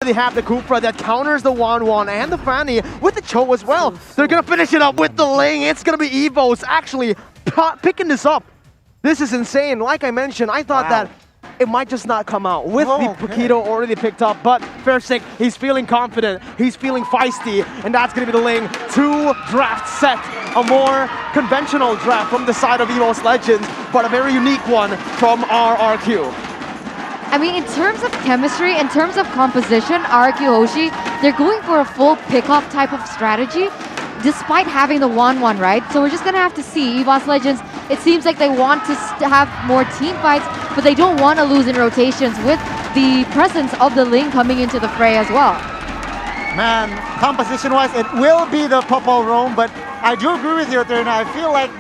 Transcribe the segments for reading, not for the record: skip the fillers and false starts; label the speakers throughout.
Speaker 1: They have the Kufra that counters the Wan and the Fanny with the Cho as well. They're gonna finish it up with the Ling. It's gonna be EVOS actually picking this up. This is insane. Like I mentioned, I thought that it might just not come out with the Paquito already picked up, but Fairsick, he's feeling confident, he's feeling feisty, and that's gonna be the Ling. 2 draft set, a more conventional draft from the side of EVOS Legends, but a very unique one from RRQ.
Speaker 2: I mean, in terms of chemistry, in terms of composition, RRQ HOSHI, they're going for a full pick-off type of strategy, despite having the 1-1, right? So we're just gonna have to see. EVOS Legends, it seems like they want to have more team fights, but they don't want to lose in rotations with the presence of the Ling coming into the fray as well.
Speaker 3: Man, composition-wise, it will be the Popol Roam, but I do agree with you, Turner. I feel like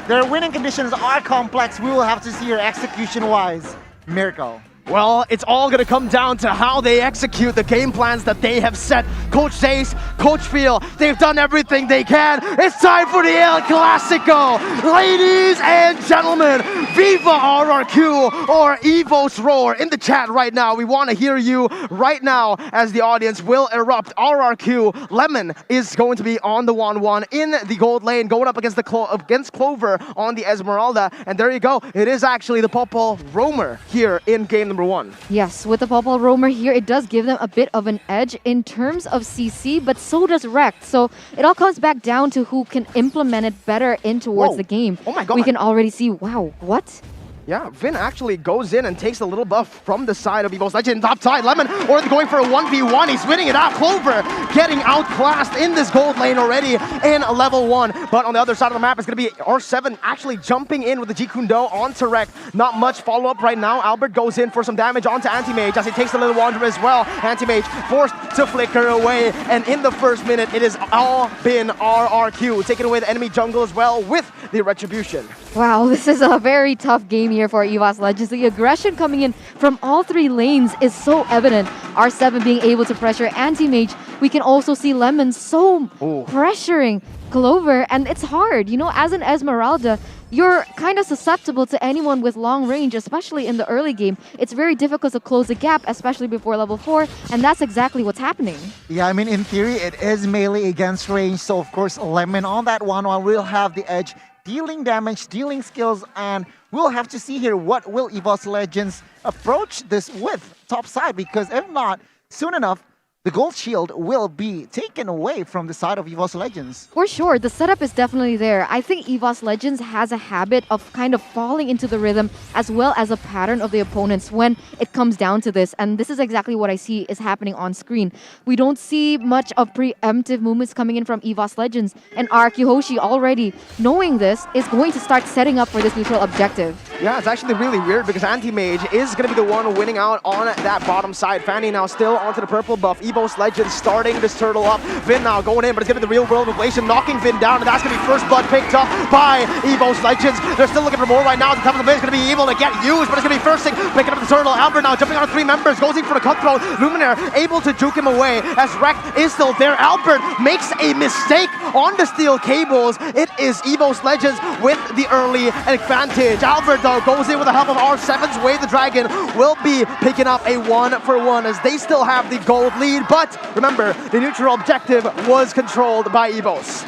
Speaker 3: their winning conditions are complex. We will have to see your execution-wise miracle.
Speaker 1: Well, it's all going to come down to how they execute the game plans that they have set. Coach Zace, Coach Phil, they've done everything they can. It's time for the El Clasico. Ladies and gentlemen, Viva RRQ or EVOS Roar in the chat right now. We want to hear you right now as the audience will erupt. RRQ, Lemon is going to be on the 1-1 in the gold lane, going up against against Clover on the Esmeralda. And there you go. It is actually the Popol Roamer here in game number 1.
Speaker 2: Yes, with the Popol Roamer here, it does give them a bit of an edge in terms of CC, but so does Rekt. So it all comes back down to who can implement it better in towards the game.
Speaker 1: Oh my god.
Speaker 2: We can already see, wow, what?
Speaker 1: Yeah, Vin actually goes in and takes a little buff from the side of EVOS Legend. Top side, Lemon already going for a 1v1. He's winning it out. Clover getting outclassed in this gold lane already in level 1. But on the other side of the map, it's going to be R7 actually jumping in with the Jikundo onto Rekt. Not much follow-up right now. Albert goes in for some damage onto Anti-Mage as he takes the little Wanderer as well. Anti-Mage forced to flicker away. And in the first minute, it has all been RRQ. Taking away the enemy jungle as well with the Retribution.
Speaker 2: Wow, this is a very tough game here for EVOS Legends. The aggression coming in from all 3 lanes is so evident. R7 being able to pressure Anti-Mage. We can also see Lemon so pressuring Clover, and it's hard. You know, as an Esmeralda, you're kind of susceptible to anyone with long range, especially in the early game. It's very difficult to close the gap, especially before level 4, and that's exactly what's happening.
Speaker 3: Yeah, I mean, in theory, it is melee against range, so of course, Lemon on that 1-1 will have the edge, dealing damage, dealing skills, and we'll have to see here what will EVOS Legends approach this with topside, because if not, soon enough, the gold shield will be taken away from the side of EVOS Legends.
Speaker 2: For sure, the setup is definitely there. I think EVOS Legends has a habit of kind of falling into the rhythm as well as a pattern of the opponents when it comes down to this. And this is exactly what I see is happening on screen. We don't see much of preemptive movements coming in from EVOS Legends. And RRQ HOSHI already, knowing this, is going to start setting up for this neutral objective.
Speaker 1: Yeah, it's actually really weird because Anti-Mage is going to be the one winning out on that bottom side. Fanny now still onto the purple buff. EVOS Legends starting this turtle up. Vin now going in, but it's going to be the real world inflation, knocking Vin down, and that's going to be first blood picked up by EVOS Legends. They're still looking for more right now. The top of the base is going to be able to get used, but it's going to be first thing picking up the turtle. Albert now jumping on 3 members, goes in for the cutthroat. Luminaire able to juke him away as Rekt is still there. Albert makes a mistake on the steel cables. It is EVOS Legends with the early advantage. Albert though goes in with the help of R7's Way. The Dragon will be picking up a 1-for-1 as they still have the gold lead, but remember, the neutral objective was controlled by EVOS.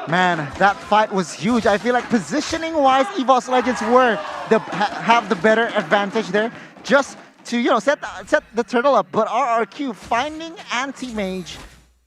Speaker 3: Man, that fight was huge. I feel like positioning-wise, EVOS Legends have the better advantage there, just to, you know, set the turtle up. But RRQ finding Anti-Mage,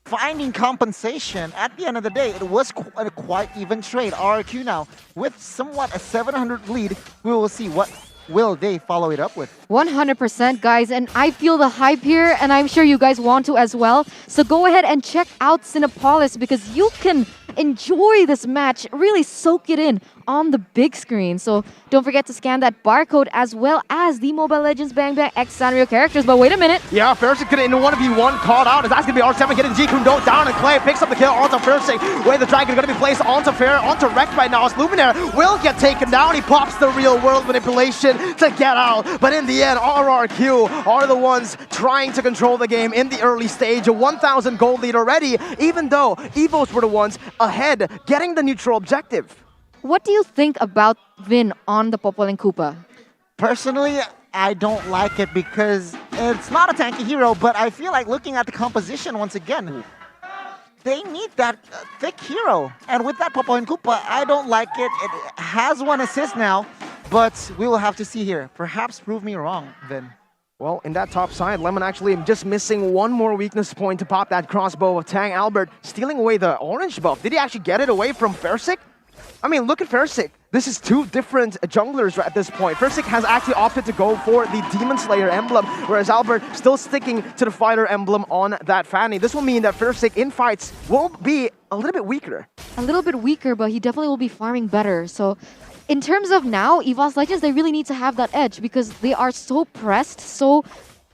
Speaker 3: finding compensation. At the end of the day, it was a quite even trade. RRQ now with somewhat a 700 lead. We will see what will they follow it up with.
Speaker 2: 100%, guys, and I feel the hype here, and I'm sure you guys want to as well. So go ahead and check out Cinepolis because you can enjoy this match, really soak it in on the big screen. So don't forget to scan that barcode as well as the Mobile Legends Bang Bang X Sanrio characters. But wait a minute.
Speaker 1: Yeah, Fairsick could in 1v1 caught out. That's going to be R7 getting Jikundo down, and Clay picks up the kill onto Fairsick. Way the Dragon going to be placed onto Rekt right now as Luminaire will get taken down. He pops the real world manipulation to get out. But in the end, RRQ are the ones trying to control the game in the early stage. A 1,000 gold lead already, even though EVOS were the ones ahead, getting the neutral objective.
Speaker 2: What do you think about Vin on the Popol and Koopa?
Speaker 3: Personally, I don't like it because it's not a tanky hero, but I feel like looking at the composition once again, they need that thick hero. And with that Popo and Koopa, I don't like it. It has 1 assist now, but we will have to see here. Perhaps prove me wrong, Vin.
Speaker 1: Well, in that top side, Lemon actually just missing 1 more weakness point to pop that crossbow of Tang. Albert stealing away the orange buff. Did he actually get it away from Fersic? I mean, look at Fersic. This is 2 different junglers at this point. Fersic has actually opted to go for the Demon Slayer emblem, whereas Albert still sticking to the fighter emblem on that Fanny. This will mean that Fersic in fights will be a little bit weaker.
Speaker 2: A little bit weaker, but he definitely will be farming better. So in terms of now, EVOS Legends, they really need to have that edge because they are so pressed, so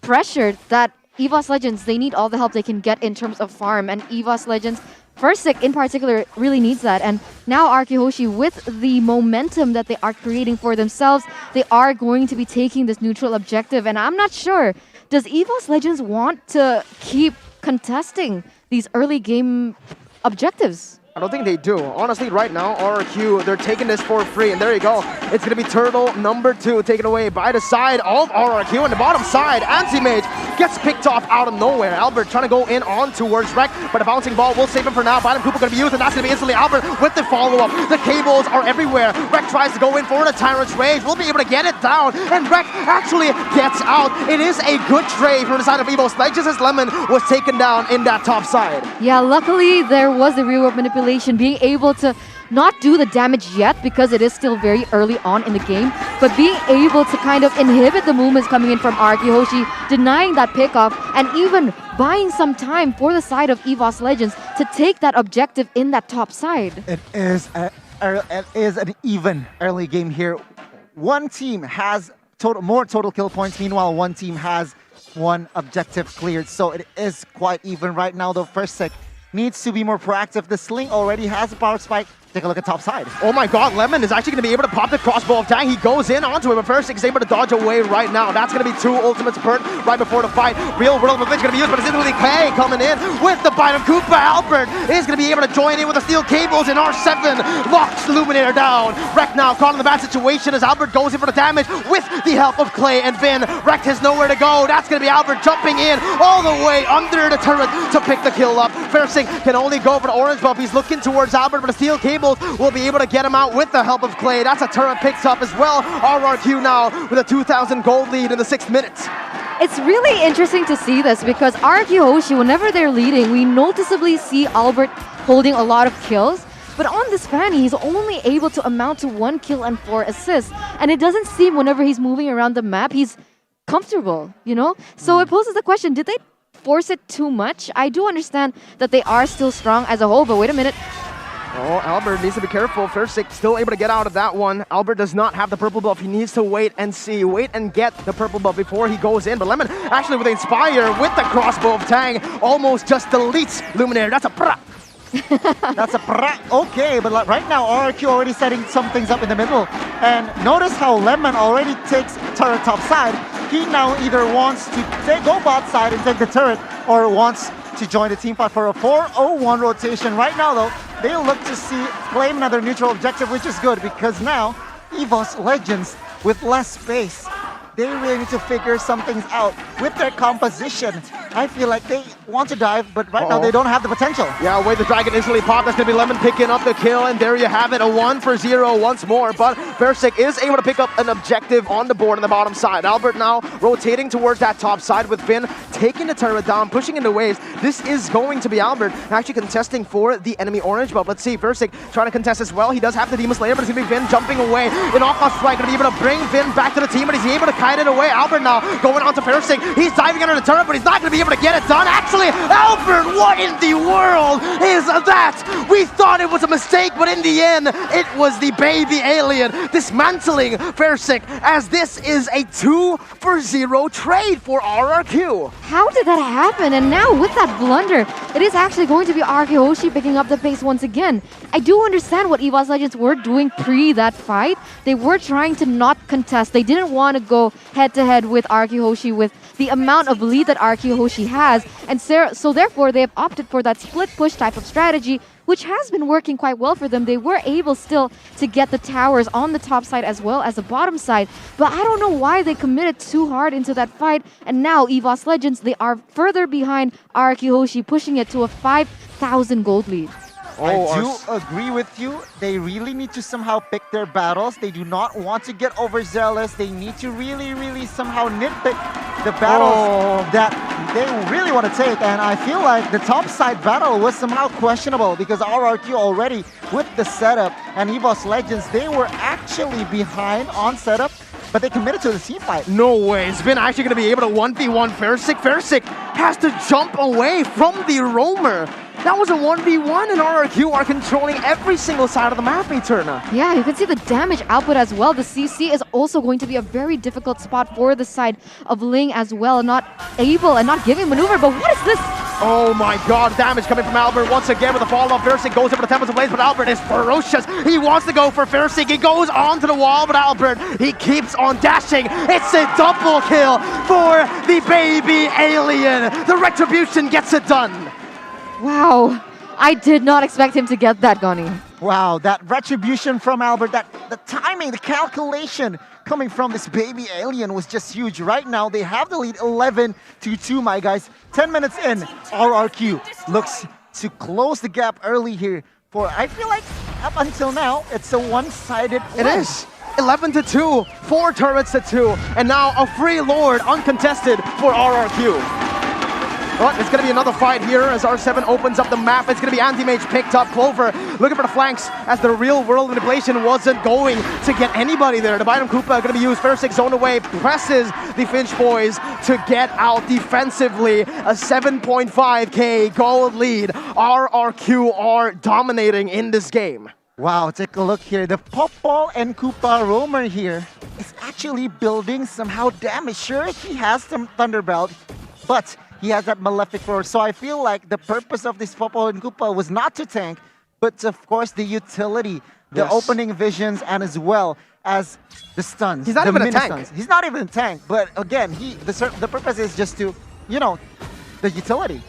Speaker 2: pressured that EVOS Legends, they need all the help they can get in terms of farm. And EVOS Legends, Fersic in particular, really needs that. And now RRQ HOSHI, with the momentum that they are creating for themselves, they are going to be taking this neutral objective. And I'm not sure, does EVOS Legends want to keep contesting these early game objectives?
Speaker 1: I don't think they do. Honestly, right now, RRQ, they're taking this for free. And there you go. It's going to be Turtle number 2 taken away by the side of RRQ. And the bottom side, Anti-Mage gets picked off out of nowhere. Albert trying to go in on towards Rek, but a bouncing ball will save him for now. Bottom Koopa going to be used, and that's going to be instantly Albert with the follow-up. The cables are everywhere. Rek tries to go in for the Tyrant's Rage. We'll be able to get it down, and Rek actually gets out. It is a good trade from the side of EVOS Legends as Lemon was taken down in that top side.
Speaker 2: Yeah, luckily there was the real-world manipulation, being able to not do the damage yet because it is still very early on in the game, but being able to kind of inhibit the movements coming in from RRQ HOSHI, denying that pickoff, and even buying some time for the side of EVOS Legends to take that objective in that top side.
Speaker 3: It is an even early game here. One team has more total kill points, meanwhile one team has 1 objective cleared, so it is quite even right now though. Fersic needs to be more proactive. The Sling already has a power spike. Take a look at top side.
Speaker 1: Oh my god, Lemon is actually going to be able to pop the crossbow of Tang. He goes in onto it, but Fersic is able to dodge away right now. That's going to be 2 ultimates burnt right before the fight. Real world movement going to be used, but it's instantly K coming in with the bite of Koopa. Albert is going to be able to join in with the steel cables, and R7 locks Luminator down. Rek now caught in the bad situation as Albert goes in for the damage with the help of Clay and Vin. Rek has nowhere to go. That's going to be Albert jumping in all the way under the turret to pick the kill up. Fersic can only go for the orange buff. He's looking towards Albert, but the steel cables will be able to get him out with the help of Clay. That's a turret picked up as well. RRQ now with a 2,000 gold lead in the 6th minute.
Speaker 2: It's really interesting to see this because RRQ HOSHI, whenever they're leading, we noticeably see Albert holding a lot of kills. But on this Fanny, he's only able to amount to 1 kill and 4 assists. And it doesn't seem whenever he's moving around the map, he's comfortable, you know? So it poses the question, did they force it too much? I do understand that they are still strong as a whole, but wait a minute.
Speaker 1: Oh, Albert needs to be careful. Fersic still able to get out of that one. Albert does not have the purple buff. He needs to wait and see. Wait and get the purple buff before he goes in. But Lemon actually with Inspire with the crossbow of Tang almost just deletes Luminator. That's a pra.
Speaker 3: That's a pra. Okay, but right now RRQ already setting some things up in the middle. And notice how Lemon already takes turret top side. He now either wants to go bot side and take the turret or wants to join the team fight for a 4-0-1 rotation. Right now though, they look to claim another neutral objective, which is good because now EVOS Legends with less space, they really need to figure some things out with their composition. I feel like they want to dive, but right now they don't have the potential.
Speaker 1: Yeah, wait, the dragon instantly popped. That's going to be Lemon picking up the kill, and there you have it, a 1-for-0 once more. But Fersic is able to pick up an objective on the board on the bottom side. Albert now rotating towards that top side with Vin taking the turret down, pushing into waves. This is going to be Albert actually contesting for the enemy orange buff. Let's see, Fersic trying to contest as well. He does have the Demon Slayer, but it's going to be Vin jumping away. An off-off strike, going to be able to bring Vin back to the team, but he's able to kite it away. Albert now going on to Fersic. He's diving under the turret, but he's not going to be able to get it done. Actually, Albert, what in the world is that? We thought it was a mistake, but in the end, it was the baby alien dismantling Fersic, as this is a 2-for-0 trade for RRQ.
Speaker 2: How did that happen? And now with that blunder, it is actually going to be RRQ HOSHI picking up the pace once again. I do understand what EVOS Legends were doing pre that fight. They were trying to not contest. They didn't want to go head-to-head with RRQ HOSHI with the amount of lead that RRQ HOSHI has. And so therefore, they have opted for that split push type of strategy, which has been working quite well for them. They were able still to get the towers on the top side as well as the bottom side. But I don't know why they committed too hard into that fight. And now EVOS Legends, they are further behind RRQ HOSHI, pushing it to a 5,000 gold lead.
Speaker 3: I do agree with you. They really need to somehow pick their battles. They do not want to get overzealous. They need to really somehow nitpick the battles that they really want to take. And I feel like the top side battle was somehow questionable because RRQ already with the setup and EVOS Legends, they were actually behind on setup, but they committed to the team fight.
Speaker 1: No way. Spin actually going to be able to 1v1 Fersik. Fersik has to jump away from the roamer. That was a 1v1 and RRQ are controlling every single side of the map, Eterna.
Speaker 2: Yeah, you can see the damage output as well. The CC is also going to be a very difficult spot for the side of Ling as well. Not able and not giving maneuver, but what is this?
Speaker 1: Oh my god, damage coming from Albert once again with a follow-up. Fersik goes over the Tempest of Blaze, but Albert is ferocious. He wants to go for Fersik. He goes onto the wall, but Albert, he keeps on dashing. It's a double kill for the baby alien. The Retribution gets it done.
Speaker 2: Wow, I did not expect him to get that, Goni.
Speaker 3: Wow, that retribution from Albert, the timing, the calculation coming from this baby alien was just huge. Right now, they have the lead 11-2, my guys. 10 minutes in, RRQ looks to close the gap early here. For I feel like up until now, it's a one-sided win.
Speaker 1: It is. 11-2, 4 turrets to 2, and now a free lord uncontested for RRQ. But it's going to be another fight here as R7 opens up the map. It's going to be Anti-Mage picked up. Clover looking for the flanks as the real world manipulation wasn't going to get anybody there. The Bynum Koopa going to be used. Fersik zone away, presses the Finch boys to get out defensively. A 7.5k gold lead. RRQ are dominating in this game.
Speaker 3: Wow, take a look here. The Popol and Koopa roamer here is actually building somehow damage. Sure, he has some Thunderbelt, but he has that Malefic Roar. So I feel like the purpose of this Popol and Koopa was not to tank, but of course the utility, the opening visions, and as well as the stuns.
Speaker 1: He's not even a tank.
Speaker 3: Stuns. He's not even a tank, but again, the purpose is just to, you know, the utility.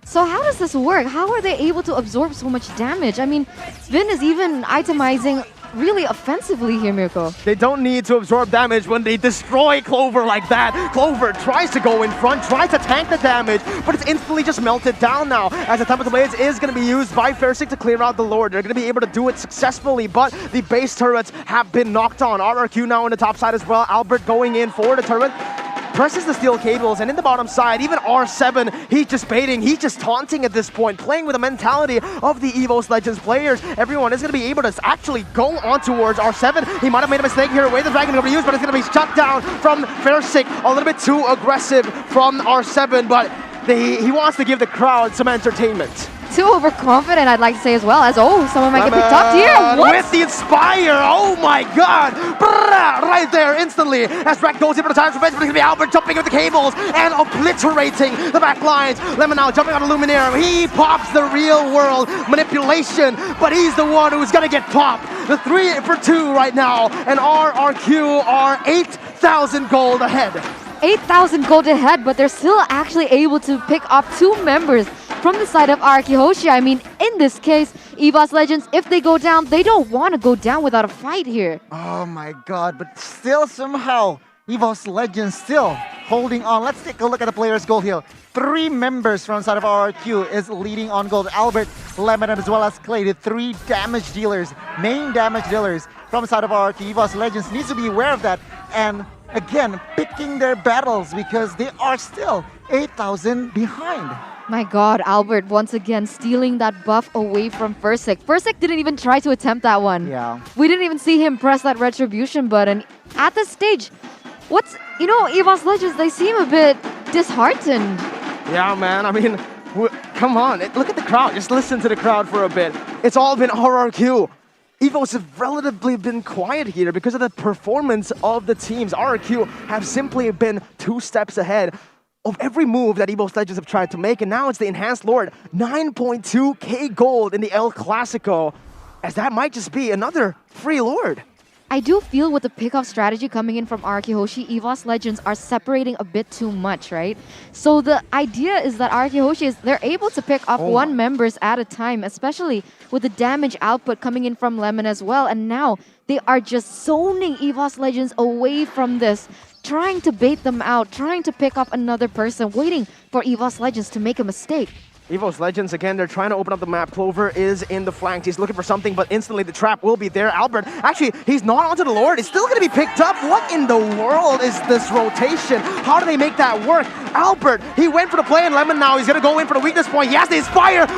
Speaker 2: So how does this work? How are they able to absorb so much damage? I mean, Vin is even itemizing really offensively here, Mirko.
Speaker 1: They don't need to absorb damage when they destroy Clover like that. Clover tries to go in front, tries to tank the damage, but it's instantly just melted down now as the Tempest of Blades is going to be used by Fersik to clear out the Lord. They're going to be able to do it successfully, but the base turrets have been knocked on. RRQ now on the top side as well. Albert going in for the turret. Presses the steel cables, and in the bottom side, even R7, he's just baiting, he's just taunting at this point, playing with the mentality of the EVOS Legends players. Everyone is going to be able to actually go on towards R7. He might have made a mistake here, away the Dragon going to be used, but it's going to be shut down from Fersik. A little bit too aggressive from R7, but he wants to give the crowd some entertainment.
Speaker 2: Too overconfident, I'd like to say as well, as someone might get picked up here. What?
Speaker 1: With the Inspire, oh my god! Right there, instantly, as Rack goes in for the time for bench, but it's going to be Albert jumping with the cables and obliterating the back lines. Lemon now jumping on the Luminaire. He pops the real world manipulation, but he's the one who's going to get popped. The 3 for 2 right now, and RRQ are 8,000 gold ahead.
Speaker 2: 8,000 gold ahead, but they're still actually able to pick up 2 members from the side of RRQ HOSHI. I mean, in this case, EVOS Legends, if they go down, they don't want to go down without a fight here.
Speaker 3: Oh my god, but still somehow, EVOS Legends still holding on. Let's take a look at the players' gold here. 3 members from the side of RRQ is leading on gold. Albert, Lemon, as well as Clay, the 3 damage dealers, main damage dealers from the side of RRQ. EVOS Legends needs to be aware of that. And again, picking their battles because they are still 8,000 behind.
Speaker 2: My god, Albert once again stealing that buff away from Fersik. Fersik didn't even try to attempt that one.
Speaker 3: Yeah.
Speaker 2: We didn't even see him press that retribution button. At this stage, EVOS Legends, they seem a bit disheartened.
Speaker 1: Yeah, man, I mean, come on, look at the crowd. Just listen to the crowd for a bit. It's all been RRQ. EVOS have relatively been quiet here because of the performance of the teams. RRQ have simply been 2 steps ahead. of every move that EVOS Legends have tried to make, and now it's the Enhanced Lord. 9.2k gold in the El Clasico, as that might just be another free Lord.
Speaker 2: I do feel with the pickoff strategy coming in from RRQ HOSHI, EVOS Legends are separating a bit too much, right? So the idea is that RRQ HOSHI they're able to pick off one members at a time, especially with the damage output coming in from Lemon as well. And now they are just zoning EVOS Legends away from this, trying to bait them out, trying to pick off another person, waiting for EVOS Legends to make a mistake.
Speaker 1: EVOS Legends, again, they're trying to open up the map. Clover is in the flanks. He's looking for something, but instantly the trap will be there. Albert, actually, he's not onto the Lord. It's still going to be picked up. What in the world is this rotation? How do they make that work? Albert, he went for the play, and Lemon now, he's going to go in for the weakness point. He has the Inspire.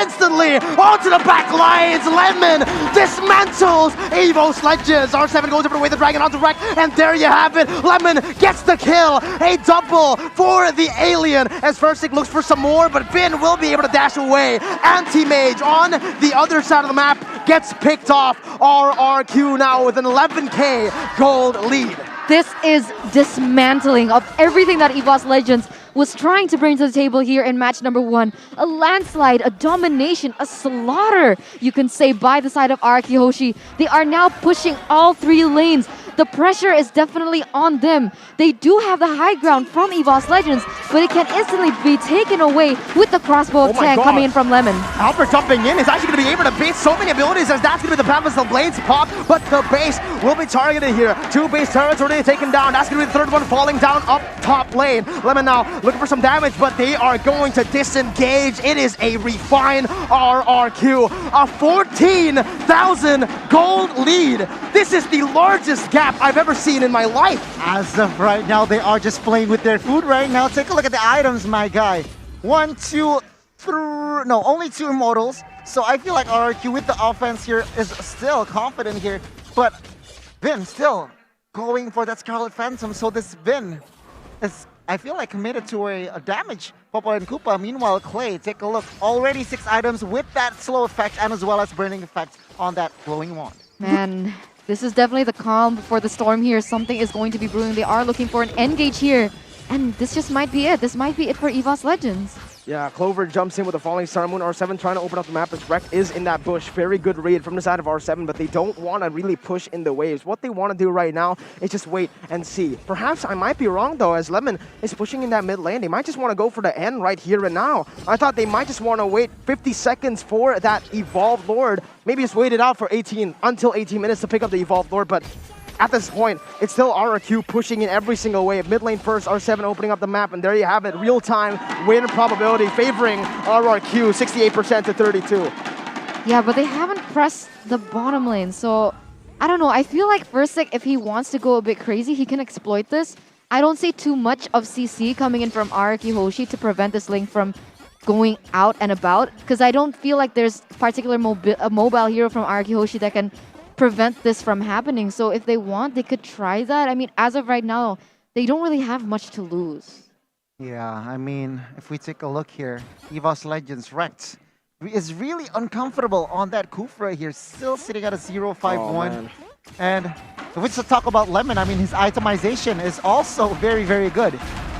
Speaker 1: Instantly, onto the back lines. Lemon dismantles EVOS Legends. R7 goes over the way the Dragon onto Wreck, and there you have it. Lemon gets the kill. A double for the Alien, as Firstick looks for some more, but Finn will be able to dash away. Anti-Mage on the other side of the map gets picked off. RRQ now with an 11k gold lead.
Speaker 2: This is dismantling of everything that EVOS Legends was trying to bring to the table here in match number 1. A landslide, a domination, a slaughter, you can say, by the side of RRQ HOSHI. They are now pushing all 3 lanes. The pressure is definitely on them. They do have the high ground from EVOS Legends, but it can instantly be taken away with the crossbow attack coming in from Lemon.
Speaker 1: Albert jumping in is actually going to be able to beat so many abilities, as that's going to be the path as the blades pop, but the base will be targeted here. 2 base turrets already taken down. That's going to be the 3rd one falling down up top lane. Lemon now looking for some damage, but they are going to disengage. It is a refined RRQ. A 14,000 gold lead. This is the largest gap I've ever seen in my life.
Speaker 3: As of right now, they are just playing with their food right now. Take a look at the items, my guy. 1, 2, 3, no, only 2 immortals. So I feel like RRQ with the offense here is still confident here, but Vin still going for that Scarlet Phantom. So this Vin is, I feel like, committed to a damage. Popo and Koopa. Meanwhile, Clay, take a look. Already 6 items with that slow effect and as well as burning effect on that glowing wand.
Speaker 2: Man, this is definitely the calm before the storm here. Something is going to be brewing. They are looking for an engage here. And this just might be it. This might be it for EVOS Legends.
Speaker 1: Yeah, Clover jumps in with a falling Star Moon. R7 trying to open up the map as Wreck is in that bush. Very good read from the side of R7, but they don't want to really push in the waves. What they want to do right now is just wait and see. Perhaps I might be wrong though, as Lemon is pushing in that mid lane. They might just want to go for the end right here and now. I thought they might just want to wait 50 seconds for that Evolved Lord. Maybe just wait it out for 18 minutes to pick up the Evolved Lord, but at this point, it's still RRQ pushing in every single wave. Mid lane first, R7 opening up the map, and there you have it. Real-time win probability favoring RRQ, 68% to 32.
Speaker 2: Yeah, but they haven't pressed the bottom lane, so I don't know. I feel like Firstick, if he wants to go a bit crazy, he can exploit this. I don't see too much of CC coming in from RRQ HOSHI to prevent this lane from going out and about, because I don't feel like there's a particular mobile hero from RRQ HOSHI that can prevent this from happening. So if they want, they could try that. I mean, as of right now, they don't really have much to lose.
Speaker 3: Yeah, I mean, if we take a look here, EVOS Legends Rex is really uncomfortable on that Kufra here, still sitting at a 0-5-1. And if we just talk about Lemon, I mean, his itemization is also very, very good.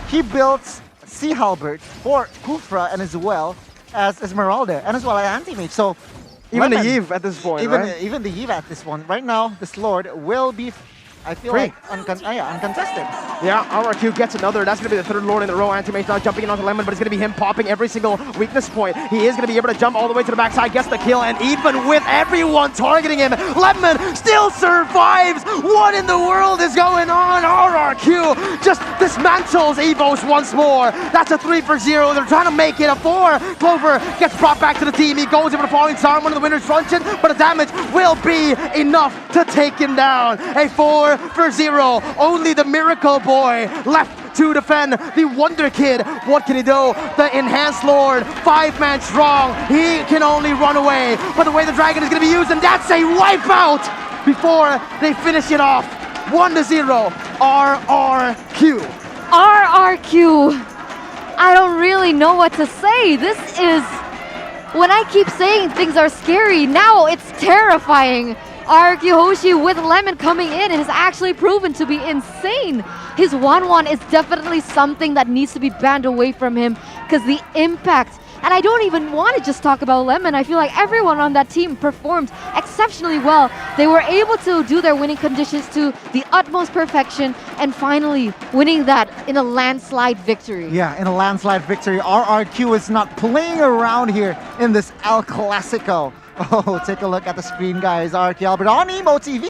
Speaker 3: He built Sea Halberd for Kufra and as well as Esmeralda and as well as Anti-Mage. So
Speaker 1: even
Speaker 3: Lemon,
Speaker 1: the Eve at this point,
Speaker 3: even the Eve at this one. Right now, this Lord will be, I feel like, uncontested.
Speaker 1: Yeah, RRQ gets another. That's going to be the 3rd Lord in the row. Anti-Mage now jumping in onto Lemon, but it's going to be him popping every single weakness point. He is going to be able to jump all the way to the backside, gets the kill, and even with everyone targeting him, Lemon still survives. What in the world is going on? RRQ just dismantles EVOS once more. That's a 3 for 0. They're trying to make it a 4. Clover gets brought back to the team. He goes in for the falling star, one of the winner's truncheon, but the damage will be enough to take him down. A 4 for 0. Only the Miracle Boy left to defend the Wonder Kid. What can he do? The Enhanced Lord, 5-man strong. He can only run away. But the way the Dragon is going to be used, and that's a wipeout before they finish it off. 1-0, RRQ.
Speaker 2: RRQ. I don't really know what to say. This is, when I keep saying things are scary, now it's terrifying. RRQ HOSHI with Lemon coming in has actually proven to be insane. His 1-1 is definitely something that needs to be banned away from him because the impact. And I don't even want to just talk about Lemon. I feel like everyone on that team performed exceptionally well. They were able to do their winning conditions to the utmost perfection and finally winning that in a landslide victory.
Speaker 3: Yeah, in a landslide victory. RRQ is not playing around here in this El Clasico. Oh, take a look at the screen, guys. RRQ Albert on Emo TV.